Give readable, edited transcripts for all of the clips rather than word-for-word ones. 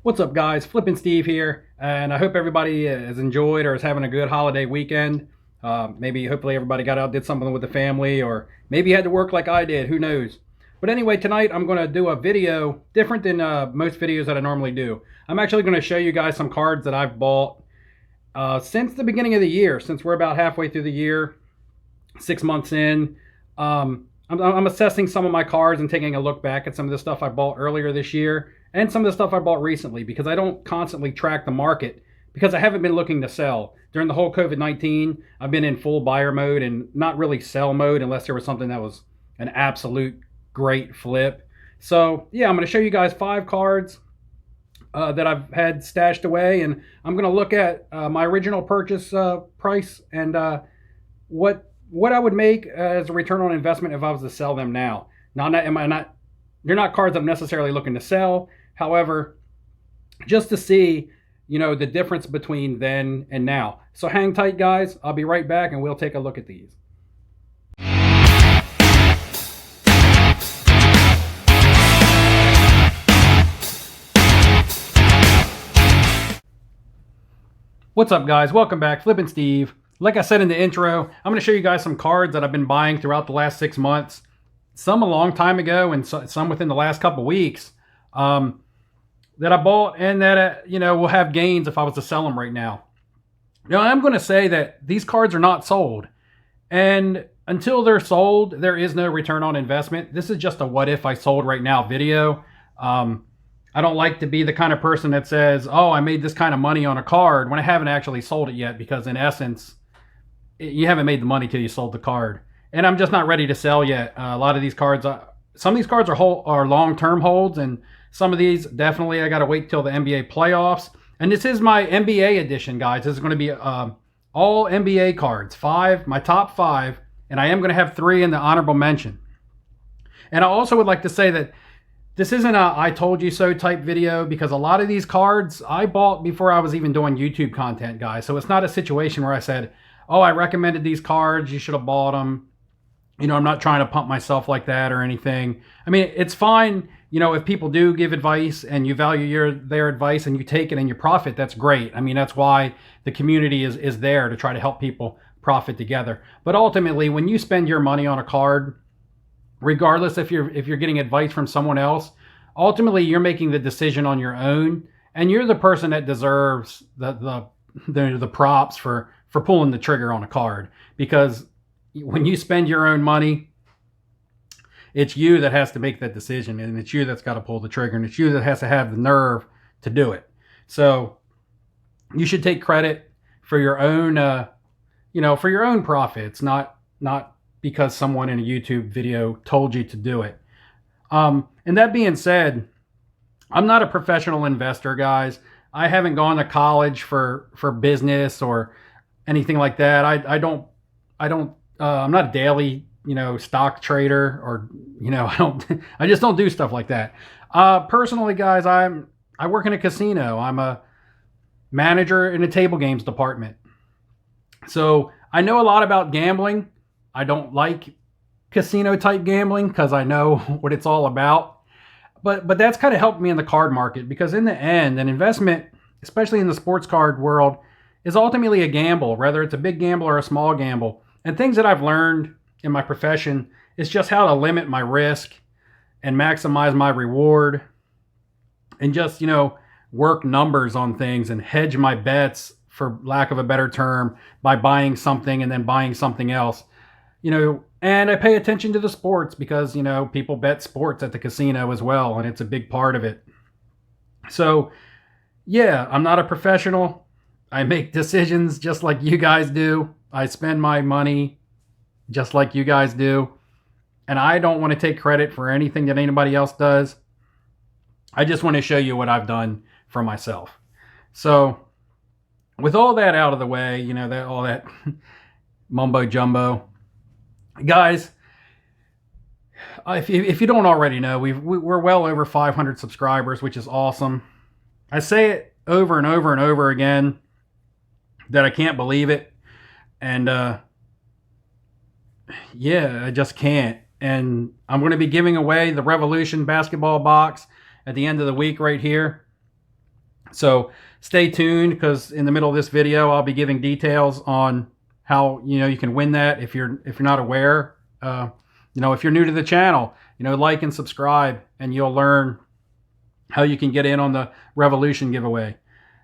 What's up, guys? Flippin' Steve here, and I hope everybody has enjoyed or is having a good holiday weekend. Maybe, hopefully, everybody got out, did something with the family, or maybe had to work like I did. Who knows? But anyway, tonight I'm going to do a video different than most videos that I normally do. I'm actually going to show you guys some cards that I've bought since the beginning of the year, since we're about halfway through the year, 6 months in. I'm assessing some of my cards and taking a look back at some of the stuff I bought earlier this year and some of the stuff I bought recently, because I don't constantly track the market because I haven't been looking to sell. During the whole COVID-19, I've been in full buyer mode and not really sell mode unless there was something that was an absolute great flip. So yeah, I'm going to show you guys 5 cards that I've had stashed away, and I'm going to look at my original purchase price and what I would make as a return on investment if I was to sell them now. Now, they're not cards I'm necessarily looking to sell. However, just to see, the difference between then and now. So hang tight, guys. I'll be right back, and we'll take a look at these. What's up, guys? Welcome back. Flippin' Steve. Like I said in the intro, I'm going to show you guys some cards that I've been buying throughout the last 6 months. Some a long time ago and some within the last couple weeks that I bought, and that, will have gains if I was to sell them right now. I'm going to say that these cards are not sold. And until they're sold, there is no return on investment. This is just a what if I sold right now video. I don't like to be the kind of person that says, oh, I made this kind of money on a card when I haven't actually sold it yet, because in essence, you haven't made the money till you sold the card. And I'm just not ready to sell yet. A lot of these cards, some of these cards are long-term holds, and some of these definitely I got to wait till the NBA playoffs. And this is my NBA edition, guys. This is going to be all NBA cards, my top 5, and I am going to have 3 in the honorable mention. And I also would like to say that this isn't a I told you so type video, because a lot of these cards I bought before I was even doing YouTube content, guys. So it's not a situation where I said, oh, I recommended these cards, you should have bought them. I'm not trying to pump myself like that or anything. I mean, it's fine, if people do give advice and you value their advice and you take it and you profit, that's great. I mean, that's why the community is there, to try to help people profit together. But ultimately, when you spend your money on a card, regardless if you're getting advice from someone else, ultimately you're making the decision on your own, and you're the person that deserves the props for pulling the trigger on a card. Because when you spend your own money, it's you that has to make that decision, and it's you that's got to pull the trigger, and it's you that has to have the nerve to do it. So you should take credit for your own, for your own profits, not because someone in a YouTube video told you to do it. And that being said, I'm not a professional investor, guys. I haven't gone to college for business or anything like that. I'm not a daily, stock trader, or, I just don't do stuff like that. Personally, guys, I work in a casino. I'm a manager in a table games department. So I know a lot about gambling. I don't like casino type gambling because I know what it's all about. But that's kind of helped me in the card market, because in the end, an investment, especially in the sports card world, is ultimately a gamble, whether it's a big gamble or a small gamble. And things that I've learned in my profession is just how to limit my risk and maximize my reward, and just, work numbers on things and hedge my bets, for lack of a better term, by buying something and then buying something else. And I pay attention to the sports because, people bet sports at the casino as well, and it's a big part of it. So, yeah, I'm not a professional. I make decisions just like you guys do. I spend my money just like you guys do. And I don't want to take credit for anything that anybody else does. I just want to show you what I've done for myself. So, with all that out of the way, all that mumbo jumbo, guys, if you don't already know, we're well over 500 subscribers, which is awesome. I say it over and over and over again that I can't believe it. And yeah, I just can't. And I'm going to be giving away the Revolution basketball box at the end of the week right here. So stay tuned, because in the middle of this video, I'll be giving details on how, you can win that if you're not aware. If you're new to the channel, like and subscribe, and you'll learn how you can get in on the Revolution giveaway.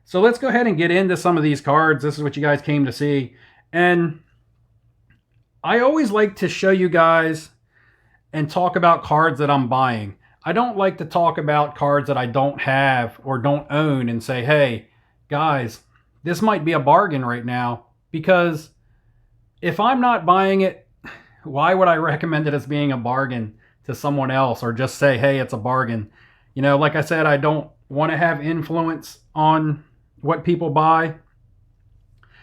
So let's go ahead and get into some of these cards. This is what you guys came to see. And I always like to show you guys and talk about cards that I'm buying. I don't like to talk about cards that I don't have or don't own and say, hey, guys, this might be a bargain right now. Because if I'm not buying it, why would I recommend it as being a bargain to someone else, or just say, hey, it's a bargain? Like I said, I don't want to have influence on what people buy.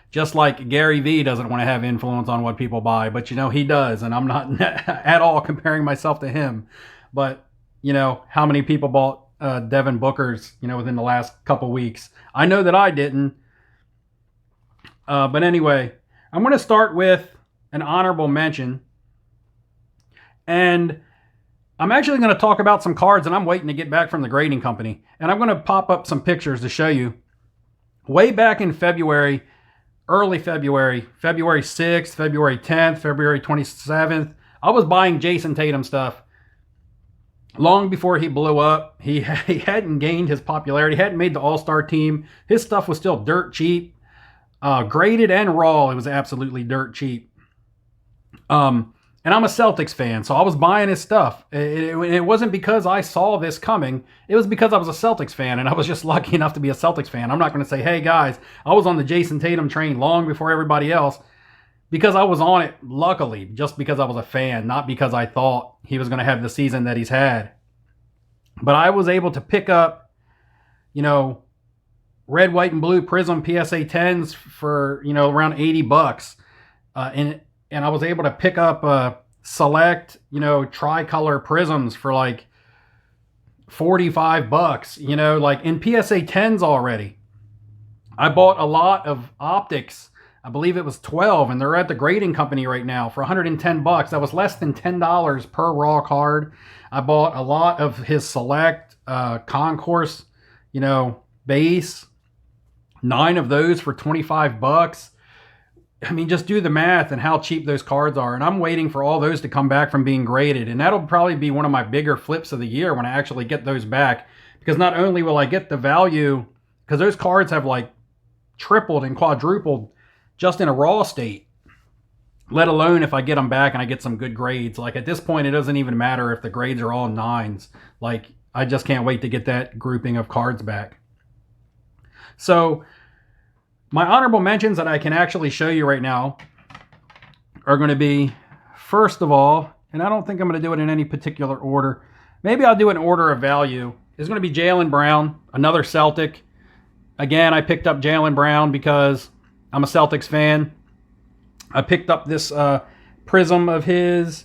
Just like Gary Vee doesn't want to have influence on what people buy, but he does, and I'm not at all comparing myself to him. But how many people bought Devin Booker's, within the last couple weeks? I know that I didn't. But anyway, I'm going to start with an honorable mention. And I'm actually going to talk about some cards, and I'm waiting to get back from the grading company. And I'm going to pop up some pictures to show you. Way back in February, early February, February 6th, February 10th, February 27th, I was buying Jason Tatum stuff. Long before he blew up, he hadn't gained his popularity, hadn't made the All-Star team. His stuff was still dirt cheap. Graded and raw, it was absolutely dirt cheap. And I'm a Celtics fan, so I was buying his stuff. It wasn't because I saw this coming. It was because I was a Celtics fan, and I was just lucky enough to be a Celtics fan. I'm not going to say, hey, guys, I was on the Jason Tatum train long before everybody else, because I was on it, luckily, just because I was a fan, not because I thought he was going to have the season that he's had. But I was able to pick up, red, white, and blue Prism PSA 10s for, around $80. And I was able to pick up select, tricolor Prisms for like $45, like in PSA 10s already. I bought a lot of optics. I believe it was 12, and they're at the grading company right now for $110. That was less than $10 per raw card. I bought a lot of his select concourse, base. 9 of those for $25. I mean, just do the math and how cheap those cards are. And I'm waiting for all those to come back from being graded. And that'll probably be one of my bigger flips of the year when I actually get those back. Because not only will I get the value, because those cards have like tripled and quadrupled just in a raw state, let alone if I get them back and I get some good grades. Like at this point, it doesn't even matter if the grades are all 9s. Like I just can't wait to get that grouping of cards back. So my honorable mentions that I can actually show you right now are going to be, first of all, and I don't think I'm going to do it in any particular order. Maybe I'll do an order of value. It's going to be Jaylen Brown, another Celtic. Again, I picked up Jaylen Brown because I'm a Celtics fan. I picked up this Prism of his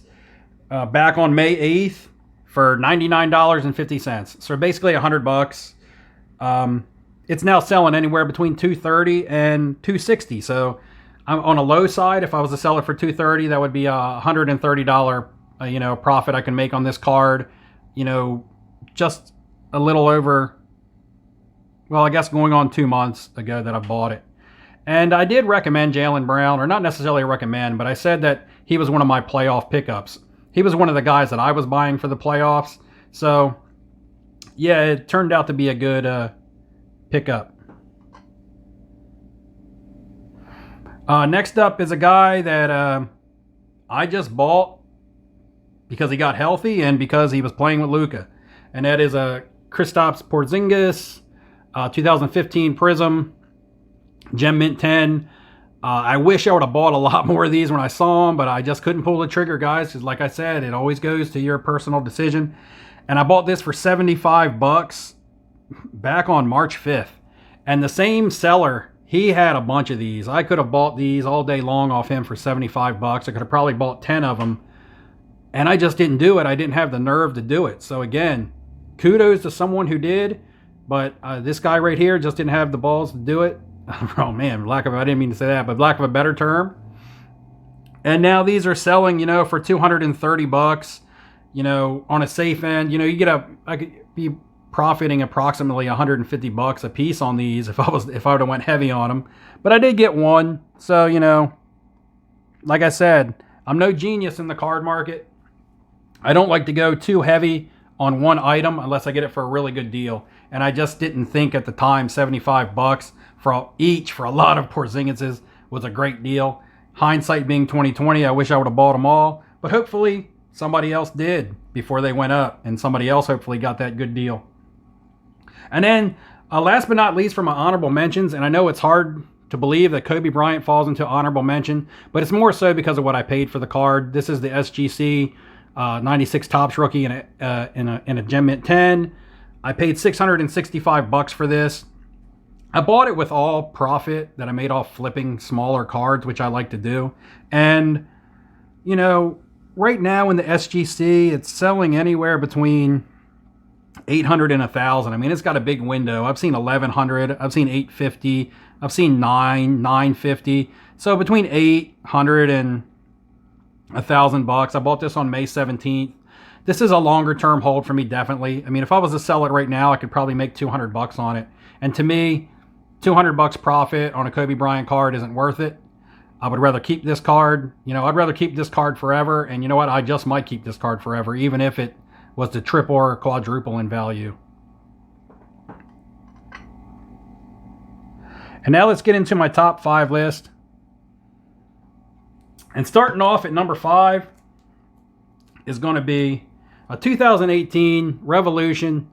back on May 8th for $99.50. So basically $100. It's now selling anywhere between $230 and $260. So I'm on a low side. If I was to sell it for $230, that would be a $130 profit I can make on this card. Just a little over, well, I guess going on 2 months ago that I bought it. And I did recommend Jaylen Brown, or not necessarily recommend, but I said that he was one of my playoff pickups. He was one of the guys that I was buying for the playoffs. So yeah, it turned out to be a good pickup. Next up is a guy that I just bought because he got healthy and because he was playing with Luka. And that is a Kristaps Porzingis 2015 Prism Gem Mint 10. I wish I would have bought a lot more of these when I saw them, but I just couldn't pull the trigger, guys, because like I said, it always goes to your personal decision. And I bought this for $75 back on March 5th. And the same seller, he had a bunch of these. I could have bought these all day long off him for $75. I could have probably bought 10 of them. And I just didn't do it. I didn't have the nerve to do it. So again, kudos to someone who did. But this guy right here just didn't have the balls to do it. Oh man, I didn't mean to say that, but lack of a better term. And now these are selling, for $230, on a safe end. You get I could be profiting approximately 150 bucks a piece on these if I would have went heavy on them. But I did get one. So, you know, like I said, I'm no genius in the card market. I don't like to go too heavy on one item unless I get it for a really good deal. And I just didn't think at the time 75 bucks for each for a lot of Porzingis was a great deal. Hindsight being 2020, I wish I would have bought them all. But hopefully somebody else did before they went up. And somebody else hopefully got that good deal. And then last but not least for my honorable mentions, and I know it's hard to believe that Kobe Bryant falls into honorable mention, but it's more so because of what I paid for the card. This is the SGC 96 Topps rookie in a Gem Mint 10. I paid 665 bucks for this. I bought it with all profit that I made off flipping smaller cards, which I like to do. And, you know, right now in the SGC, it's selling anywhere between 800 and 1,000. I mean, it's got a big window. I've seen 1,100. I've seen 850. I've seen 950. So between 800 and 1,000 bucks. I bought this on May 17th. This is a longer term hold for me, definitely. I mean, if I was to sell it right now, I could probably make 200 bucks on it. And to me, 200 bucks profit on a Kobe Bryant card isn't worth it. I would rather keep this card. You know, I'd rather keep this card forever. And you know what? I just might keep this card forever, even if it was to triple or quadruple in value. And now let's get into my top 5 list. And starting off at number 5 is going to be a 2018 Revolution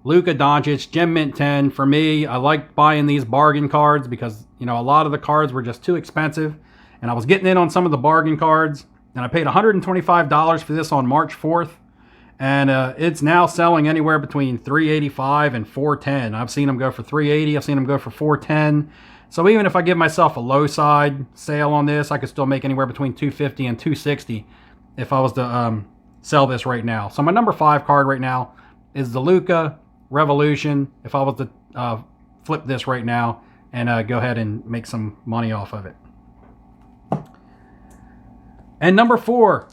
Luka Doncic Gem Mint 10. For me, I like buying these bargain cards because, you know, a lot of the cards were just too expensive. And I was getting in on some of the bargain cards. And I paid $125 for this on March 4th. And it's now selling anywhere between $385 and $410. I've seen them go for $380. I've seen them go for $410. So even if I give myself a low side sale on this, I could still make anywhere between $250 and $260 if I was to sell this right now. So my number 5 card right now is the Luka Revolution. If I was to flip this right now and go ahead and make some money off of it. And number 4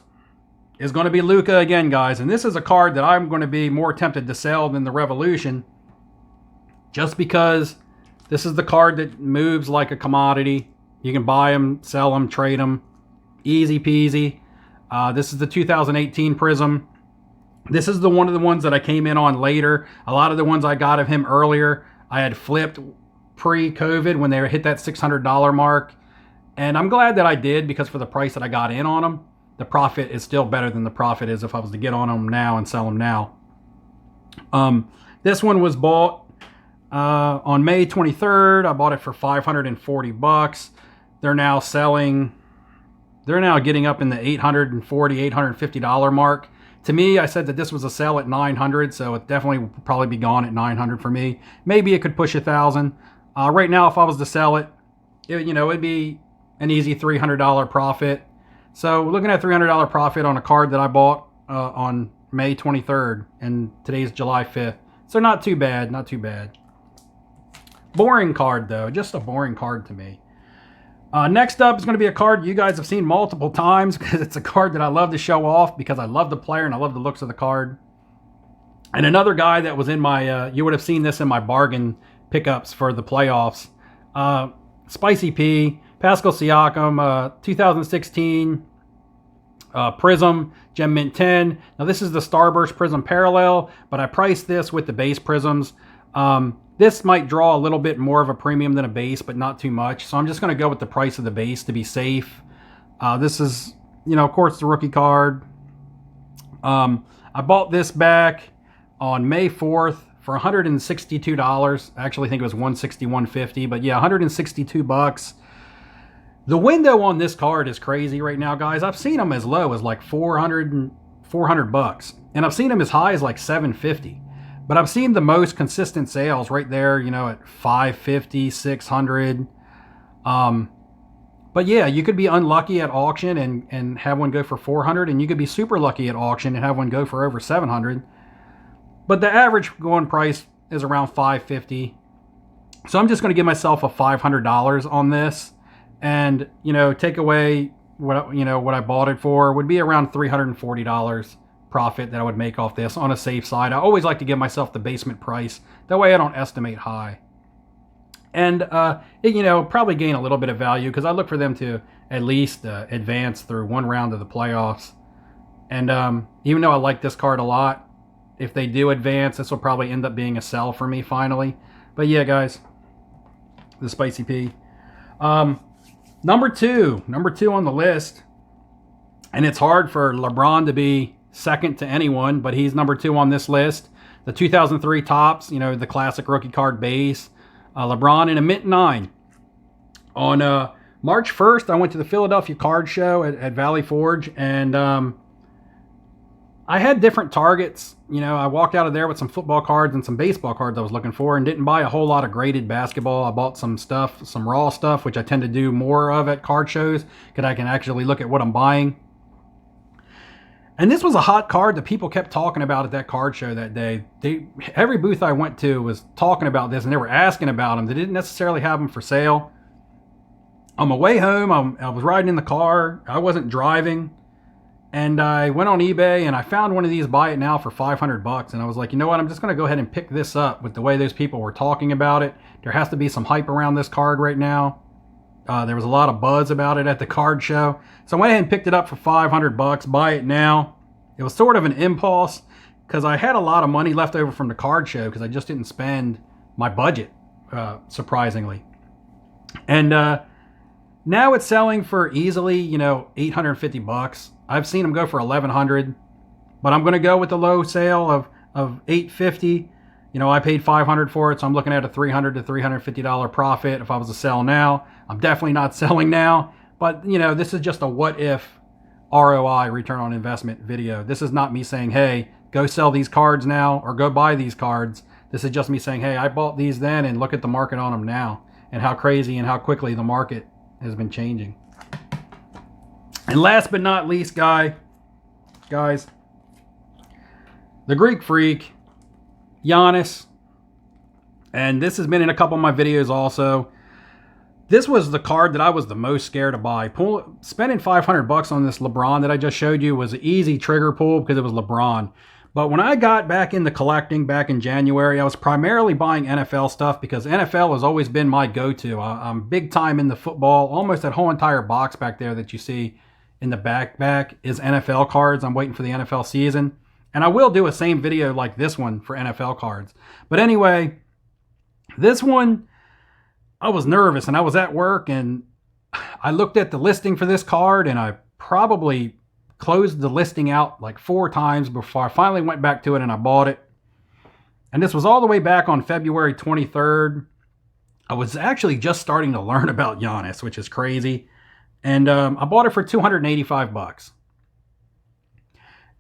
is going to be Luka again, guys. And this is a card that I'm going to be more tempted to sell than the Revolution. Just because this is the card that moves like a commodity. You can buy them, sell them, trade them. Easy peasy. This is the 2018 Prism. This is one of the ones that I came in on later. A lot of the ones I got of him earlier, I had flipped pre-COVID when they hit that $600 mark. And I'm glad that I did, because for the price that I got in on them, the profit is still better than the profit is if I was to get on them now and sell them now. This one was bought on May 23rd. I bought it for 540 bucks. They're now getting up in the $840, $850 mark. To me, I said that this was a sell at 900, so it definitely would probably be gone at 900 for me. Maybe it could push 1,000. Right now, if I was to sell it, it'd be an easy $300 profit. So looking at $300 profit on a card that I bought on May 23rd, and today's July 5th. So not too bad, not too bad. Boring card though, just a boring card to me. Next up is going to be a card you guys have seen multiple times, because it's a card that I love to show off because I love the player and I love the looks of the card. And another guy that was in my, you would have seen this in my bargain pickups for the playoffs. Spicy P, Pascal Siakam, 2016 Prism Gem Mint 10. Now this is the Starburst Prism Parallel, but I priced this with the base Prisms. This might draw a little bit more of a premium than a base, but not too much. So I'm just going to go with the price of the base to be safe. This is, of course, the rookie card. I bought this back on May 4th for $162. I actually think it was $161.50, but yeah, 162 bucks. The window on this card is crazy right now, guys. I've seen them as low as like 400 bucks, and I've seen them as high as like 750. But I've seen the most consistent sales right there, at 550, 600. But yeah, you could be unlucky at auction and have one go for 400, and you could be super lucky at auction and have one go for over 700. But the average going price is around 550. So I'm just going to give myself a $500 on this, and take away what I bought it for would be around $340 profit that I would make off this on a safe side. I always like to give myself the basement price. That way I don't estimate high. And, probably gain a little bit of value because I look for them to at least advance through one round of the playoffs. And even though I like this card a lot, if they do advance, this will probably end up being a sell for me finally. But yeah, guys, the Spicy P. Number two on the list, and it's hard for LeBron to be second to anyone, but he's number 2 on this list. The 2003 Topps, the classic rookie card base. LeBron in a mint 9. On March 1st, I went to the Philadelphia Card Show at Valley Forge, and I had different targets. I walked out of there with some football cards and some baseball cards I was looking for, and didn't buy a whole lot of graded basketball. I bought some stuff, some raw stuff, which I tend to do more of at card shows because I can actually look at what I'm buying. And this was a hot card that people kept talking about at that card show that day. Every booth I went to was talking about this, and they were asking about them. They didn't necessarily have them for sale. On my way home, I was riding in the car. I wasn't driving. And I went on eBay, and I found one of these buy it now for $500. And I was like, you know what? I'm just going to go ahead and pick this up with the way those people were talking about it. There has to be some hype around this card right now. There was a lot of buzz about it at the card show. So I went ahead and picked it up for $500. Buy it now. It was sort of an impulse because I had a lot of money left over from the card show because I just didn't spend my budget, surprisingly. And now it's selling for easily, $850. I've seen them go for $1,100, but I'm going to go with the low sale of $850. I paid $500 for it, so I'm looking at a $300 to $350 profit if I was to sell now. I'm definitely not selling now, but this is just a what if ROI, return on investment video. This is not me saying, hey, go sell these cards now or go buy these cards. This is just me saying, hey, I bought these then and look at the market on them now and how crazy and how quickly the market has been changing. And last but not least, guys, the Greek Freak, Yanis. And this has been in a couple of my videos also. This was the card that I was the most scared to buy. Spending $500 on this LeBron that I just showed you was an easy trigger pull because it was LeBron. But when I got back into collecting back in January, I was primarily buying NFL stuff because NFL has always been my go-to. I'm big time into football. Almost that whole entire box back there that you see in the back is NFL cards. I'm waiting for the NFL season. And I will do a same video like this one for NFL cards. But anyway, this one, I was nervous and I was at work and I looked at the listing for this card and I probably closed the listing out like 4 times before I finally went back to it and I bought it. And this was all the way back on February 23rd. I was actually just starting to learn about Yanis, which is crazy. And I bought it for $285.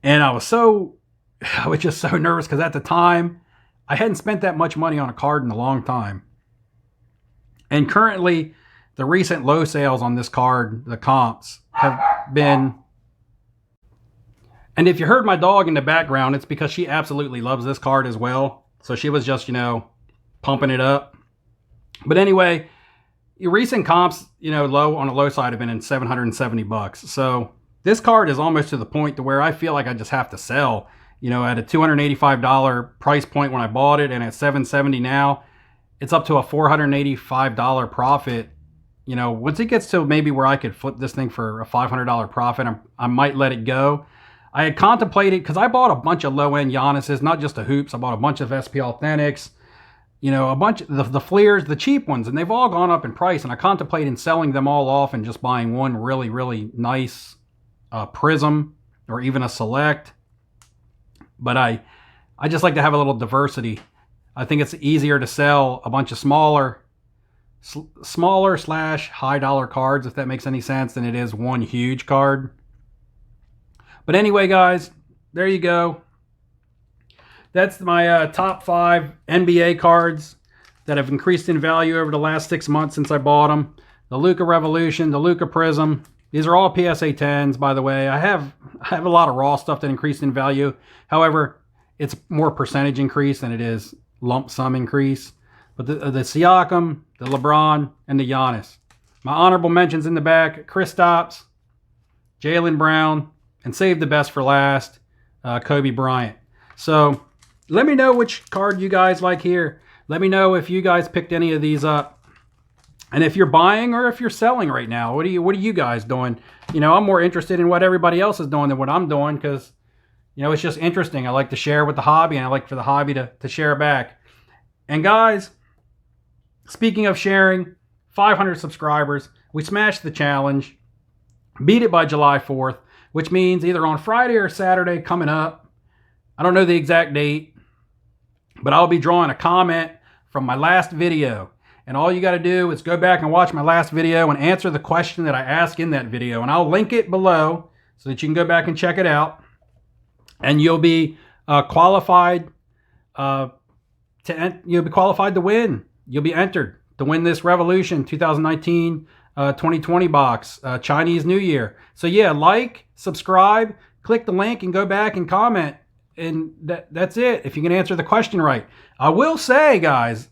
And I was just so nervous because at the time, I hadn't spent that much money on a card in a long time. And currently, the recent low sales on this card, the comps, have been... And if you heard my dog in the background, it's because she absolutely loves this card as well. So she was just, pumping it up. But anyway, your recent comps, low on the low side have been in $770. So this card is almost to the point to where I feel like I just have to sell. At a $285 price point when I bought it, and at $770 now, it's up to a $485 profit. Once it gets to maybe where I could flip this thing for a $500 profit, I might let it go. I had contemplated, because I bought a bunch of low-end Yanises, not just the hoops. I bought a bunch of SP Authentics, a bunch of the Fleers, the cheap ones, and they've all gone up in price. And I contemplated selling them all off and just buying one really, really nice Prism or even a Select. But I just like to have a little diversity. I think it's easier to sell a bunch of smaller / high dollar cards, if that makes any sense, than it is one huge card. But anyway, guys, there you go. That's my top 5 NBA cards that have increased in value over the last 6 months since I bought them. The Luka Revolution, the Luka Prism. These are all PSA 10s, by the way. I have a lot of raw stuff that increased in value. However, it's more percentage increase than it is lump sum increase. But the Siakam, the LeBron, and the Yanis. My honorable mentions in the back: Kristaps, Jaylen Brown, and save the best for last, Kobe Bryant. So let me know which card you guys like here. Let me know if you guys picked any of these up. And if you're buying or if you're selling right now, what are you guys doing? You know, I'm more interested in what everybody else is doing than what I'm doing, because, you know, it's just interesting. I like to share with the hobby, and I like for the hobby to share back. And guys, speaking of sharing, 500 subscribers. We smashed the challenge. Beat it by July 4th, which means either on Friday or Saturday coming up. I don't know the exact date, but I'll be drawing a comment from my last video. And all you got to do is go back and watch my last video and answer the question that I asked in that video. And I'll link it below so that you can go back and check it out. And you'll be qualified you'll be qualified to win. You'll be entered to win this Revolution 2019 2020 box, Chinese New Year. So yeah, like, subscribe, click the link, and go back and comment. And that's it, if you can answer the question right. I will say, guys,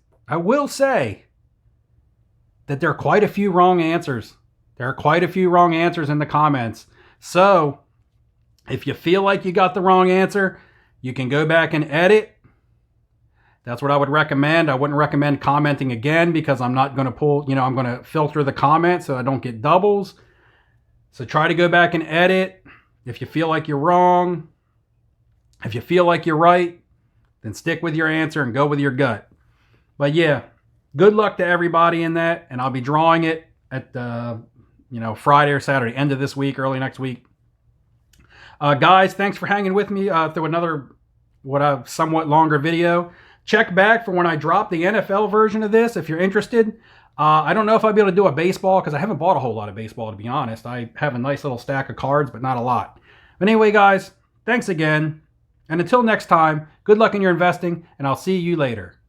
that there are quite a few wrong answers. There are quite a few wrong answers in the comments. So if you feel like you got the wrong answer, you can go back and edit. That's what I would recommend. I wouldn't recommend commenting again, because I'm not going to pull, you know, I'm going to filter the comments so I don't get doubles. So try to go back and edit. If you feel like you're wrong, if you feel like you're right, then stick with your answer and go with your gut. But yeah, good luck to everybody in that, and I'll be drawing it at Friday or Saturday, end of this week, early next week. Guys, thanks for hanging with me through another somewhat longer video. Check back for when I drop the NFL version of this if you're interested. I don't know if I'll be able to do a baseball, because I haven't bought a whole lot of baseball, to be honest. I have a nice little stack of cards, but not a lot. But anyway, guys, thanks again. And until next time, good luck in your investing, and I'll see you later.